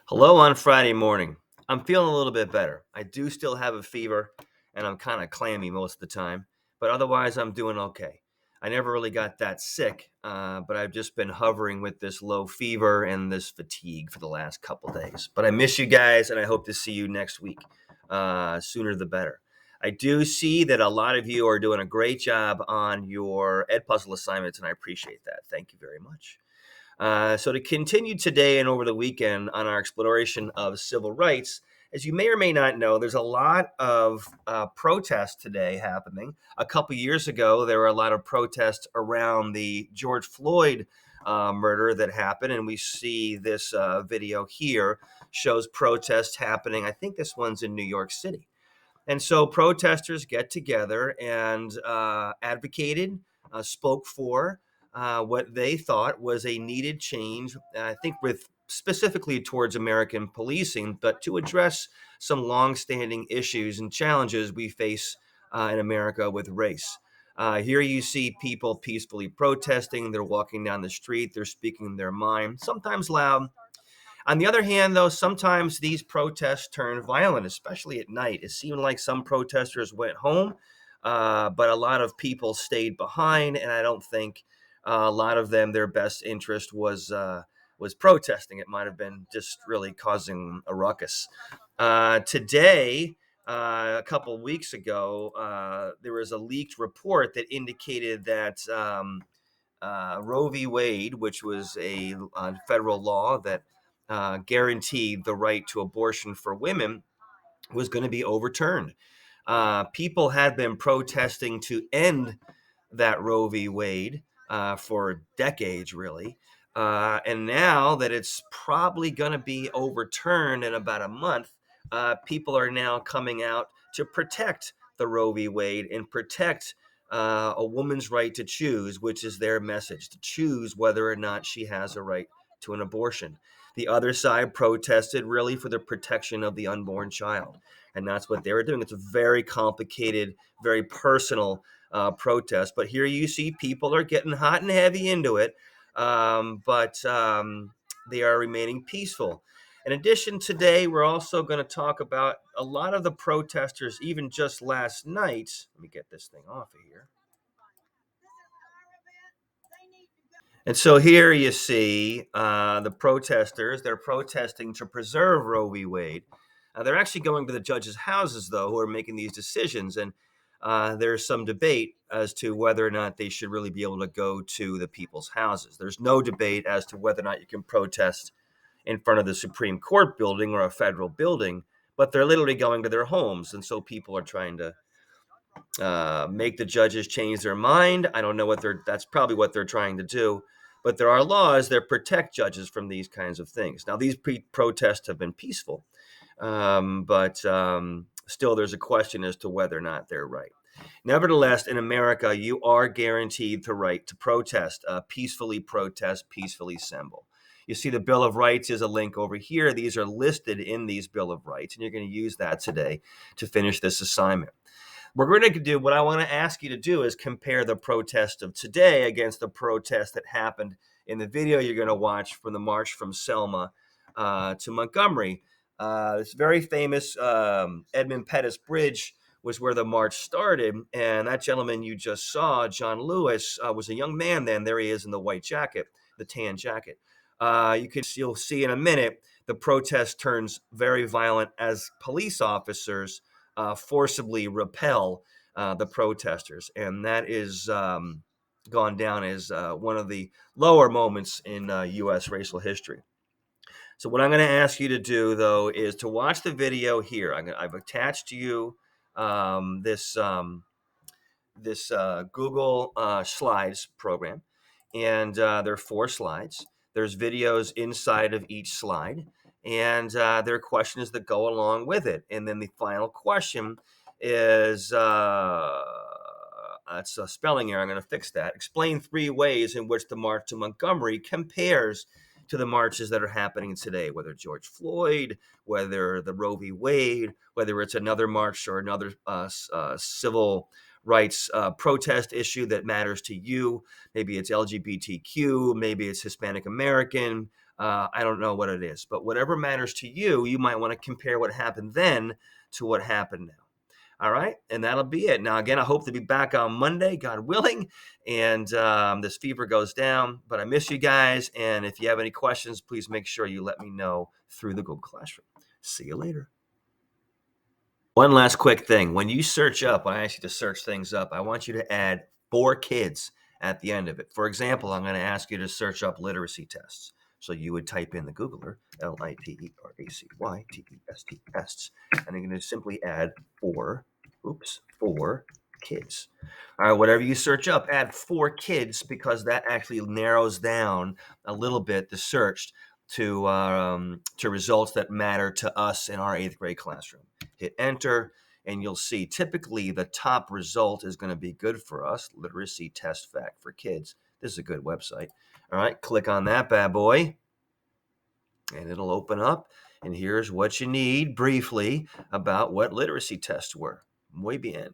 Hello on Friday morning. I'm feeling a little bit better. I do still have a fever and I'm kind of clammy most of the time, but otherwise I'm doing okay. I never really got that sick, but I've just been hovering with this low fever and this fatigue for the last couple days. But I miss you guys and I hope to see you next week. Sooner the better. I do see that a lot of you are doing a great job on your Ed Puzzle assignments, and I appreciate that. Thank you very much. So, to continue today and over the weekend on our exploration of civil rights, as you may or may not know, there's a lot of protests today happening. A couple years ago, there were a lot of protests around the George Floyd murder that happened, and we see this video here shows protests happening. I think this one's in New York City. And so protesters get together and advocated, spoke for what they thought was a needed change, I think, with specifically towards American policing, but to address some longstanding issues and challenges we face in America with race. Here you see people peacefully protesting. They're walking down the street. They're speaking their mind, sometimes loud. On the other hand, though, sometimes these protests turn violent, especially at night. It seemed like some protesters went home, but a lot of people stayed behind, and I don't think a lot of them their best interest was protesting. It might have been just really causing a ruckus. Today, a couple of weeks ago, there was a leaked report that indicated that Roe v. Wade, which was a federal law that guaranteed the right to abortion for women, was going to be overturned. People had been protesting to end that Roe v. Wade for decades, really. And now that it's probably going to be overturned in about a month, people are now coming out to protect the Roe v. Wade and protect a woman's right to choose, which is their message, to choose whether or not she has a right to an abortion. The other side protested really for the protection of the unborn child. And that's what they were doing. It's a very complicated, very personal protest. But here you see people are getting hot and heavy into it, but they are remaining peaceful. In addition, today we're also going to talk about a lot of the protesters, even just last night. Let me get this thing off of here. And so here you see the protesters. They're protesting to preserve Roe v. Wade. They're actually going to the judges' houses, though, who are making these decisions. And there's some debate as to whether or not they should really be able to go to the people's houses. There's no debate as to whether or not you can protest in front of the Supreme Court building or a federal building, but they're literally going to their homes. And so people are trying to make the judges change their mind. I don't know that's probably what they're trying to do. But there are laws that protect judges from these kinds of things. Now, these protests have been peaceful, but still there's a question as to whether or not they're right. Nevertheless, in America, you are guaranteed the right to protest, peacefully assemble. You see the Bill of Rights is a link over here. These are listed in these Bill of Rights, and you're going to use that today to finish this assignment. We're going to do what I want to ask you to do is compare the protest of today against the protest that happened in the video you're going to watch from the march from Selma to Montgomery. This very famous Edmund Pettus Bridge was where the march started, and that gentleman you just saw, John Lewis, was a young man then. There he is in the white jacket, the tan jacket. You'll see in a minute the protest turns very violent as police officers forcibly repel the protesters. And that is gone down as one of the lower moments in U.S. racial history. So what I'm going to ask you to do, though, is to watch the video here. I've attached to you this Google Slides program, and there are 4 slides. There's videos inside of each slide, and there are questions that go along with it. And then the final question is it's a spelling error. I'm going to fix that. Explain 3 ways in which the march to Montgomery compares to the marches that are happening today, whether George Floyd, whether the Roe v. Wade, whether it's another march or another civil rights protest issue that matters to you. Maybe it's LGBTQ, maybe it's Hispanic American, I don't know what it is, but whatever matters to you, you might want to compare what happened then to what happened now. All right. And that'll be it. Now, again, I hope to be back on Monday, God willing, and this fever goes down. But I miss you guys. And if you have any questions, please make sure you let me know through the Google Classroom. See you later. One last quick thing. When you search up, when I ask you to search things up, I want you to add 4 kids at the end of it. For example, I'm going to ask you to search up literacy tests. So you would type in the Googler, literacy tests, and you're going to simply add 4 kids. All right, whatever you search up, add 4 kids because that actually narrows down a little bit the search to results that matter to us in our 8th grade classroom. Hit enter, and you'll see typically the top result is going to be good for us. Literacy test fact for kids. This is a good website. All right, click on that bad boy, and it'll open up. And here's what you need briefly about what literacy tests were. Muy bien.